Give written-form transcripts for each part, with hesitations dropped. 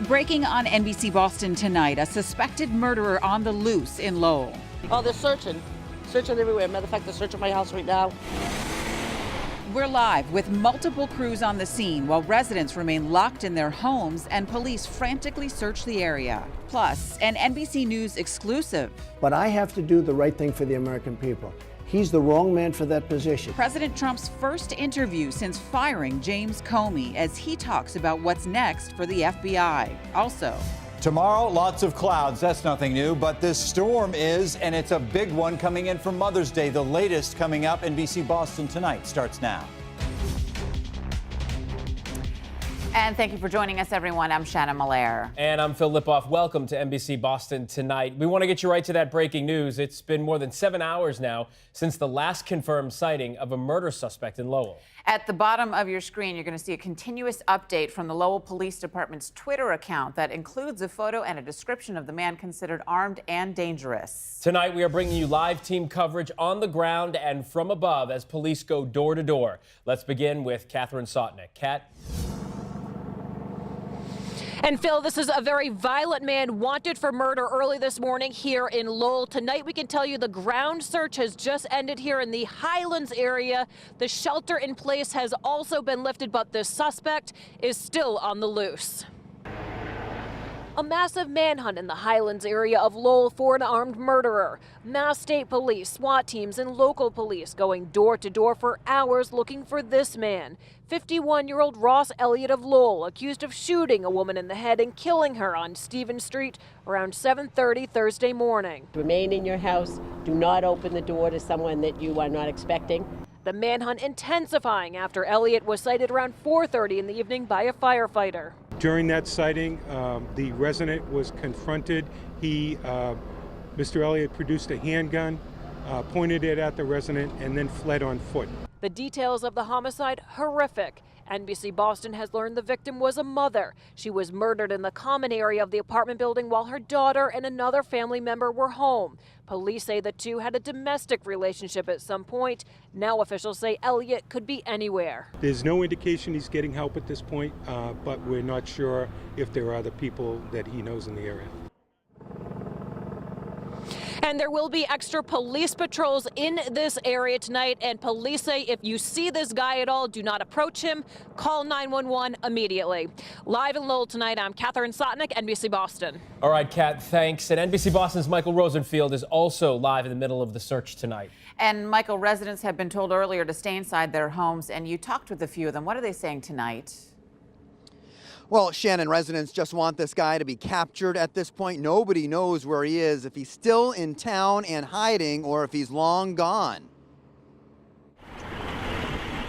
Breaking on NBC Boston tonight, a suspected murderer on the loose in Lowell. Oh, they're searching everywhere. Matter of fact, they're searching my house right now. We're live with multiple crews on the scene while residents remain locked in their homes and police frantically search the area. Plus, an NBC News exclusive. But I have to do the right thing for the American people. He's the wrong man for that position. President Trump's first interview since firing James Comey as he talks about what's next for the FBI. Also, tomorrow, lots of clouds. That's nothing new, but this storm is, and it's a big one coming in for Mother's Day. The latest coming up. NBC Boston Tonight starts now. And thank you for joining us, everyone. I'm Shannon Malaire. And I'm Phil Lipoff. Welcome to NBC Boston Tonight. We want to get you right to that breaking news. It's been more than 7 hours now since the last confirmed sighting of a murder suspect in Lowell. At the bottom of your screen, you're going to see a continuous update from the Lowell Police Department's Twitter account that includes a photo and a description of the man considered armed and dangerous. Tonight, we are bringing you live team coverage on the ground and from above as police go door to door. Let's begin with Catherine Sotnick. Kat? And Phil, this is a very violent man wanted for murder early this morning here in Lowell. Tonight, we can tell you the ground search has just ended here in the Highlands area. The shelter in place has also been lifted, but the suspect is still on the loose. A massive manhunt in the Highlands area of Lowell for an armed murderer. Mass State Police, SWAT teams, and local police going door to door for hours looking for this man. 51-year-old Ross Elliott of Lowell, accused of shooting a woman in the head and killing her on Stevens Street around 7:30 Thursday morning. Remain in your house. Do not open the door to someone that you are not expecting. The manhunt intensifying after Elliott was sighted around 4:30 in the evening by a firefighter. During that sighting, the resident was confronted. Mr. Elliott produced a handgun, pointed it at the resident, and then fled on foot. The details of the homicide, horrific. NBC Boston has learned the victim was a mother. She was murdered in the common area of the apartment building while her daughter and another family member were home. Police say the two had a domestic relationship at some point. Now officials say Elliott could be anywhere. There's no indication he's getting help at this point, but we're not sure if there are other people that he knows in the area. And there will be extra police patrols in this area tonight. And police say if you see this guy at all, do not approach him. Call 911 immediately. Live in Lowell tonight, I'm Catherine Sotnick, NBC Boston. All right, Kat, thanks. And NBC Boston's Michael Rosenfield is also live in the middle of the search tonight. And Michael, residents have been told earlier to stay inside their homes, and you talked with a few of them. What are they saying tonight? Well, Shannon, residents just want this guy to be captured at this point. Nobody knows where he is, if he's still in town and hiding or if he's long gone.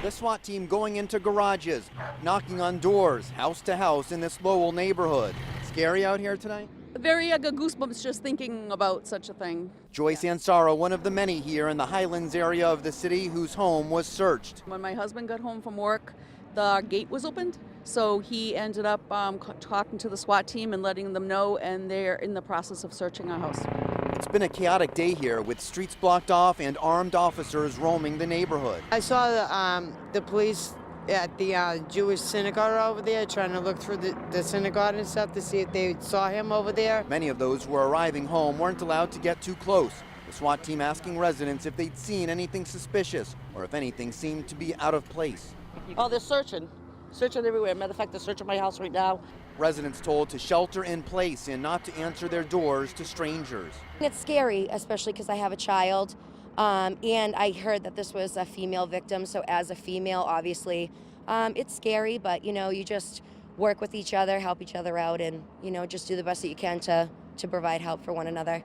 The SWAT team going into garages, knocking on doors, house to house in this Lowell neighborhood. Scary out here tonight? Very goosebumps just thinking about such a thing. Joyce Ansaro, one of the many here in the Highlands area of the city whose home was searched. When my husband got home from work, the gate was opened. So he ended up talking to the SWAT team and letting them know, and they're in the process of searching our house. It's been a chaotic day here with streets blocked off and armed officers roaming the neighborhood. I saw the police at the Jewish synagogue over there trying to look through the synagogue and stuff to see if they saw him over there. Many of those who were arriving home weren't allowed to get too close. The SWAT team asking residents if they'd seen anything suspicious or if anything seemed to be out of place. Oh, they're searching everywhere. Matter of fact, they're searching my house right now. Residents told to shelter in place and not to answer their doors to strangers. It's scary, especially because I have a child, and I heard that this was a female victim, so as a female, obviously, it's scary, but, you know, you just work with each other, help each other out, and, you know, just do the best that you can to provide help for one another.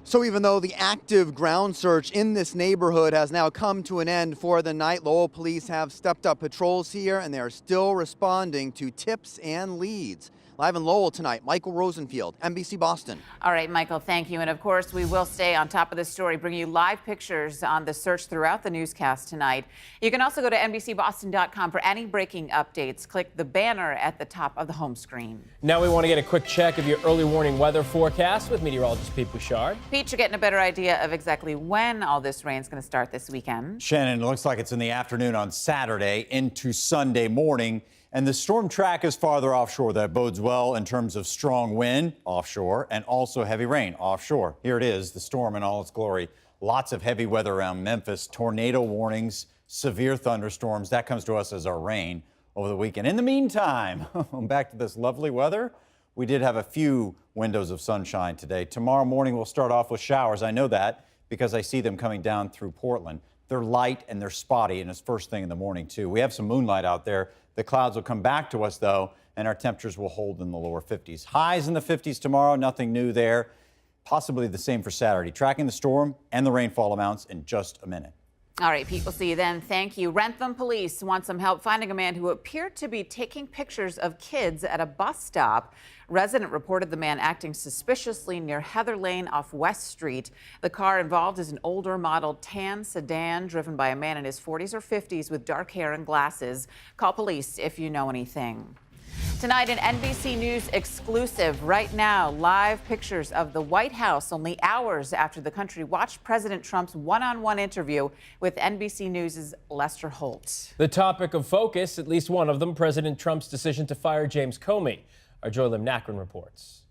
So even though the active ground search in this neighborhood has now come to an end for the night, Lowell police have stepped up patrols here and they are still responding to tips and leads. Live in Lowell tonight, Michael Rosenfield, NBC Boston. All right, Michael, thank you. And of course, we will stay on top of this story, bring you live pictures on the search throughout the newscast tonight. You can also go to NBCBoston.com for any breaking updates. Click the banner at the top of the home screen. Now we want to get a quick check of your early warning weather forecast with meteorologist Pete Bouchard. Pete, you're getting a better idea of exactly when all this rain is going to start this weekend. Shannon, it looks like it's in the afternoon on Saturday into Sunday morning. And the storm track is farther offshore. That bodes well in terms of strong wind offshore and also heavy rain offshore. Here it is, the storm in all its glory. Lots of heavy weather around Memphis, tornado warnings, severe thunderstorms. That comes to us as our rain over the weekend. In the meantime, back to this lovely weather. We did have a few windows of sunshine today. Tomorrow morning, we'll start off with showers. I know that because I see them coming down through Portland. They're light and they're spotty, and it's first thing in the morning, too. We have some moonlight out there. The clouds will come back to us, though, and our temperatures will hold in the lower 50s. Highs in the 50s tomorrow, nothing new there. Possibly the same for Saturday. Tracking the storm and the rainfall amounts in just a minute. All right, Pete, we'll see you then. Thank you. Rentham police want some help finding a man who appeared to be taking pictures of kids at a bus stop. Resident reported the man acting suspiciously near Heather Lane off West Street. The car involved is an older model tan sedan driven by a man in his 40s or 50s with dark hair and glasses. Call police if you know anything. Tonight, an NBC News exclusive. Right now, live pictures of the White House only hours after the country watched President Trump's one-on-one interview with NBC News' Lester Holt. The topic of focus, at least one of them, President Trump's decision to fire James Comey. Our Joy Lim Nakrin reports.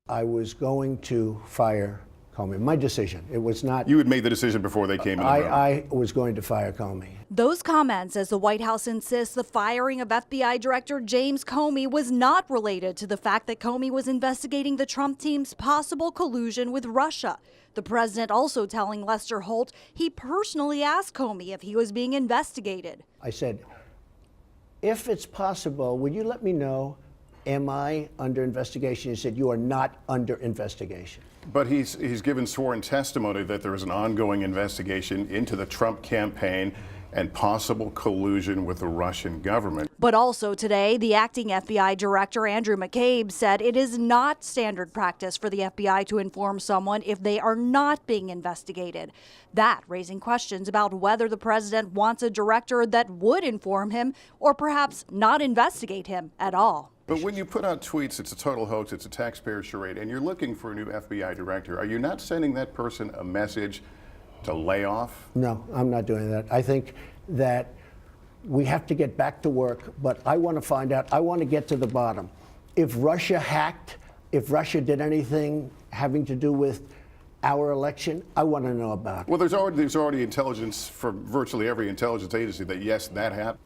I was going to fire Comey. My decision. It was not. You had made the decision before they came in the room. I was going to fire Comey. Those comments as the White House insists the firing of FBI Director James Comey was not related to the fact that Comey was investigating the Trump team's possible collusion with Russia. The president also telling Lester Holt he personally asked Comey if he was being investigated. I said, if it's possible, would you let me know, am I under investigation? He said, you are not under investigation. But he's given sworn testimony that there is an ongoing investigation into the Trump campaign and possible collusion with the Russian government. But also today, the acting FBI director, Andrew McCabe, said it is not standard practice for the FBI to inform someone if they are not being investigated. That raising questions about whether the president wants a director that would inform him or perhaps not investigate him at all. But when you put out tweets, it's a total hoax, it's a taxpayer charade, and you're looking for a new FBI director, are you not sending that person a message to lay off? No, I'm not doing that. I think that we have to get back to work, but I want to find out, I want to get to the bottom. If Russia hacked, if Russia did anything having to do with our election, I want to know about it. Well, there's already intelligence from virtually every intelligence agency that, yes, that happened.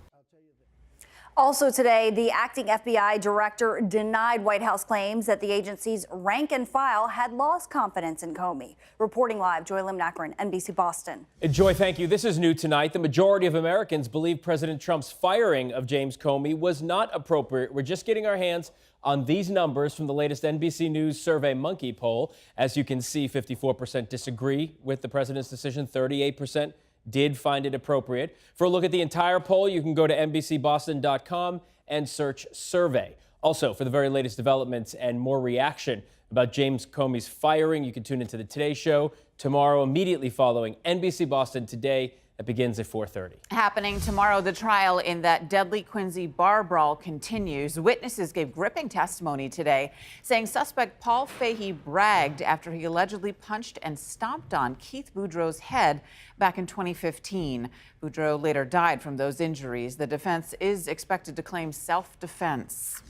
Also today, the acting FBI director denied White House claims that the agency's rank and file had lost confidence in Comey. Reporting live, Joy Lim Nakrin, NBC Boston. Joy, thank you. This is new tonight. The majority of Americans believe President Trump's firing of James Comey was not appropriate. We're just getting our hands on these numbers from the latest NBC News Survey Monkey poll. As you can see, 54% disagree with the president's decision, 38% did find it appropriate. For a look at the entire poll, you can go to NBCBoston.com and search survey. Also, for the very latest developments and more reaction about James Comey's firing, you can tune into the Today Show tomorrow, immediately following NBC Boston Today. That begins at 4:30. Happening tomorrow, the trial in that deadly Quincy bar brawl continues. Witnesses gave gripping testimony today, saying suspect Paul Fahey bragged after he allegedly punched and stomped on Keith Boudreau's head back in 2015. Boudreau later died from those injuries. The defense is expected to claim self-defense.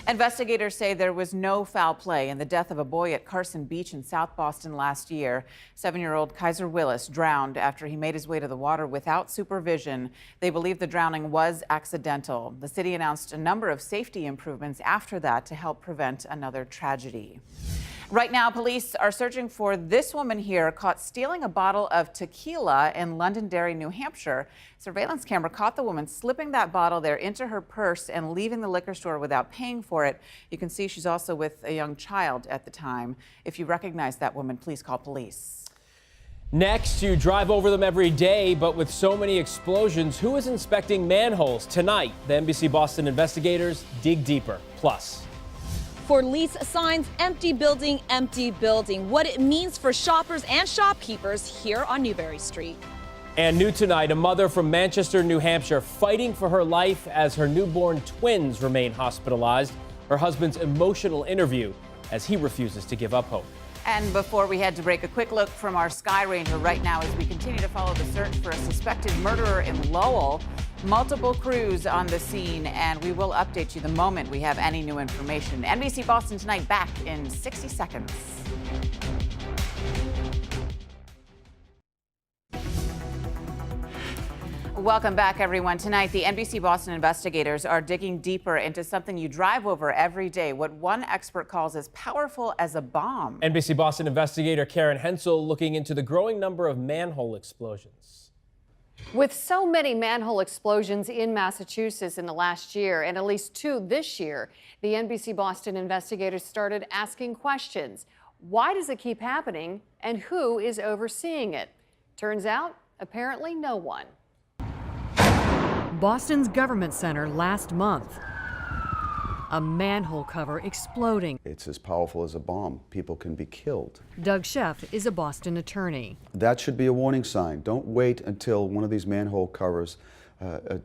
Investigators say there was no foul play in the death of a boy at Carson Beach in South Boston last year. 7-year-old Kaiser Willis drowned after he made his way to the water without supervision. They believe the drowning was accidental. The city announced a number of safety improvements after that to help prevent another tragedy. Right now, police are searching for this woman here caught stealing a bottle of tequila in Londonderry, New Hampshire. Surveillance camera caught the woman slipping that bottle there into her purse and leaving the liquor store without paying for it. You can see she's also with a young child at the time. If you recognize that woman, please call police. Next, you drive over them every day, but with so many explosions, who is inspecting manholes? Tonight, the NBC Boston investigators dig deeper. Plus, for lease signs, empty building, what it means for shoppers and shopkeepers here on Newberry Street. and new tonight, a mother from Manchester, New Hampshire, fighting for her life as her newborn twins remain hospitalized. Her husband's emotional interview as he refuses to give up hope. And before we head to break, a quick look from our Sky Ranger right now as we continue to follow the search for a suspected murderer in Lowell. Multiple crews on the scene, and we will update you the moment we have any new information. NBC Boston Tonight back in 60 seconds. Welcome back, everyone. Tonight, the NBC Boston investigators are digging deeper into something you drive over every day, what one expert calls as powerful as a bomb. NBC Boston investigator Karen Hensel looking into the growing number of manhole explosions. With so many manhole explosions in Massachusetts in the last year, and at least 2 this year, the NBC Boston investigators started asking questions. Why does it keep happening, and who is overseeing it? Turns out, apparently no one. Boston's Government Center last month. A manhole cover exploding. It's as powerful as a bomb. People can be killed. Doug Sheff is a Boston attorney. That should be a warning sign. Don't wait until one of these manhole covers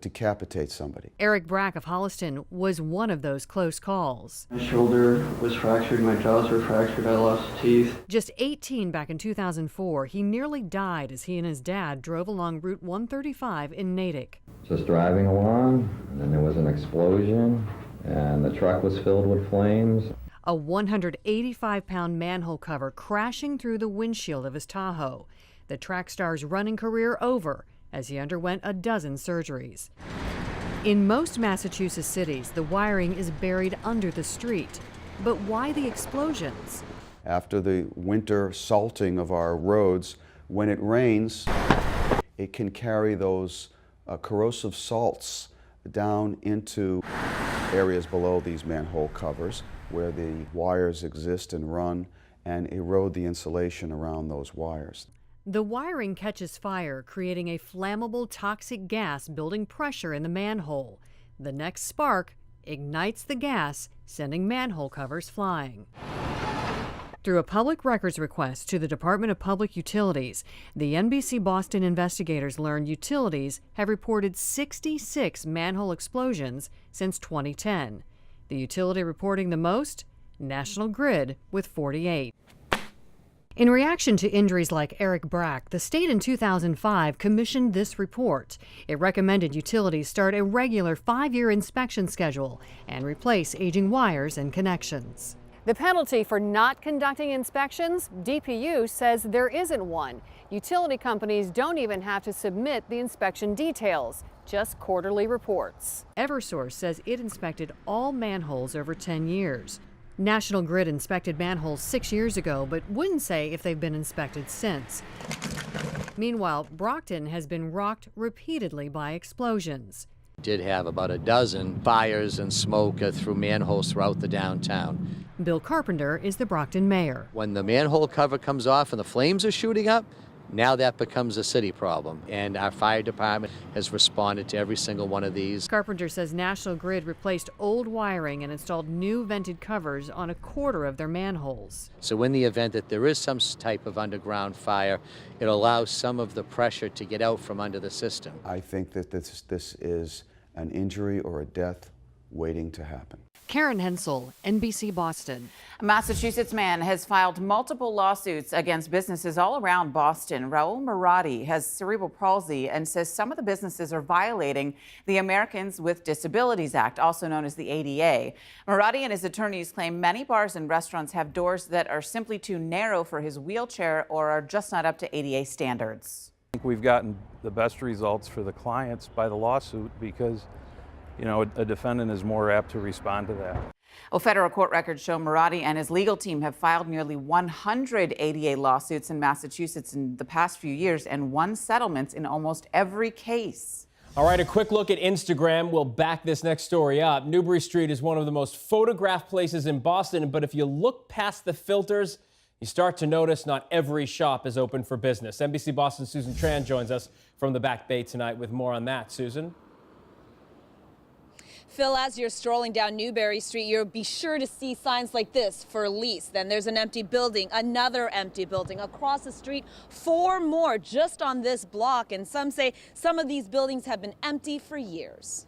decapitates somebody. Eric Brack of Holliston was one of those close calls. My shoulder was fractured, my jaws were fractured, I lost teeth. Just 18 back in 2004, he nearly died as he and his dad drove along Route 135 in Natick. Just driving along, and then there was an explosion, and the truck was filled with flames. A 185-pound manhole cover crashing through the windshield of his Tahoe. The track star's running career over as he underwent a dozen surgeries. In most Massachusetts cities, the wiring is buried under the street. But why the explosions? After the winter salting of our roads, when it rains, it can carry those corrosive salts down into areas below these manhole covers where the wires exist and run and erode the insulation around those wires. The wiring catches fire, creating a flammable toxic gas building pressure in the manhole. The next spark ignites the gas, sending manhole covers flying. Through a public records request to the Department of Public Utilities, the NBC Boston investigators learned utilities have reported 66 manhole explosions since 2010. The utility reporting the most? National Grid with 48. In reaction to injuries like Eric Brack, the state in 2005 commissioned this report. It recommended utilities start a regular 5-year inspection schedule and replace aging wires and connections. The penalty for not conducting inspections? DPU says there isn't one. Utility companies don't even have to submit the inspection details, just quarterly reports. Eversource says it inspected all manholes over 10 years. National Grid inspected manholes 6 years ago, but wouldn't say if they've been inspected since. Meanwhile, Brockton has been rocked repeatedly by explosions. Did have about a dozen fires and smoke through manholes throughout the downtown. Bill Carpenter is the Brockton mayor. When the manhole cover comes off and the flames are shooting up, now that becomes a city problem, and our fire department has responded to every single one of these. Carpenter says National Grid replaced old wiring and installed new vented covers on a quarter of their manholes. So in the event that there is some type of underground fire, it allows some of the pressure to get out from under the system. I think that this is an injury or a death waiting to happen. Karen Hensel, NBC Boston. A Massachusetts man has filed multiple lawsuits against businesses all around Boston. Raul Marati has cerebral palsy and says some of the businesses are violating the Americans with Disabilities Act, also known as the ADA. Marati and his attorneys claim many bars and restaurants have doors that are simply too narrow for his wheelchair or are just not up to ADA standards. I think we've gotten the best results for the clients by the lawsuit because a defendant is more apt to respond to that. Well, federal court records show Marati and his legal team have filed nearly 100 ADA lawsuits in Massachusetts in the past few years and won settlements in almost every case. All right, a quick look at Instagram will back this next story up. Newbury Street is one of the most photographed places in Boston, but if you look past the filters, you start to notice not every shop is open for business. NBC Boston's Susan Tran joins us from the Back Bay tonight with more on that. Susan? Phil, as you're strolling down Newbury Street, you'll be sure to see signs like this, for lease. Then there's an empty building, another empty building. Across the street, 4 more just on this block. And some say some of these buildings have been empty for years.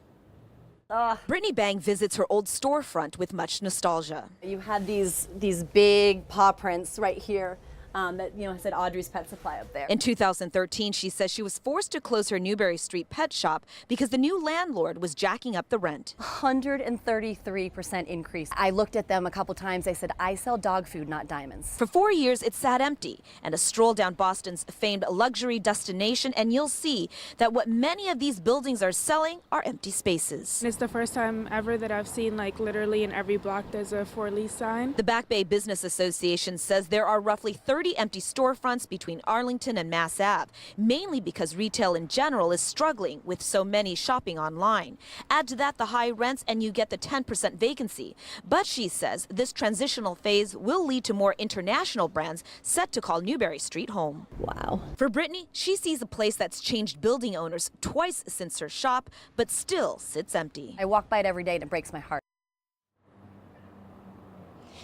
Brittany Bang visits her old storefront with much nostalgia. You had these big paw prints right here. that said Audrey's Pet Supply up there. In 2013, she says she was forced to close her Newberry Street pet shop because the new landlord was jacking up the rent. 133% increase. I looked at them a couple times. They said, I sell dog food, not diamonds. For 4 years, it sat empty, and a stroll down Boston's famed luxury destination, and you'll see that what many of these buildings are selling are empty spaces. It's the first time ever that I've seen, like, literally in every block there's a for lease sign. The Back Bay Business Association says there are roughly 30 empty storefronts between Arlington and Mass Ave, mainly because retail in general is struggling with so many shopping online. Add to that the high rents and you get the 10% vacancy. But she says this transitional phase will lead to more international brands set to call Newberry Street home. Wow. For Brittany, she sees a place that's changed building owners twice since her shop, but still sits empty. I walk by it every day and it breaks my heart.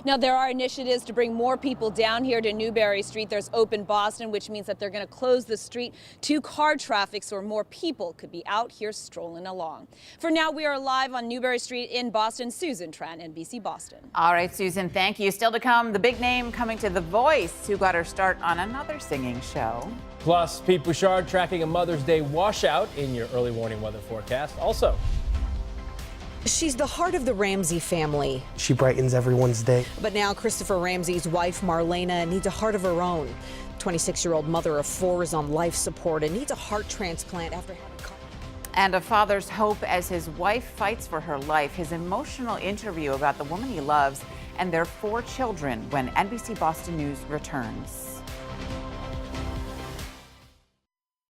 Now, there are initiatives to bring more people down here to Newberry Street. There's Open Boston, which means that they're going to close the street to car traffic so more people could be out here strolling along. For now, we are live on Newberry Street in Boston. Susan Tran, NBC Boston. All right, Susan, thank you. Still to come, the big name coming to The Voice, who got her start on another singing show. Plus, Pete Bouchard tracking a Mother's Day washout in your early warning weather forecast. Also, she's the heart of the Ramsey family. She brightens everyone's day. But now Christopher Ramsey's wife, Marlena, needs a heart of her own. 26-year-old mother of 4 is on life support and needs a heart transplant after having... And a father's hope as his wife fights for her life. His emotional interview about the woman he loves and their 4 children when NBC Boston News returns.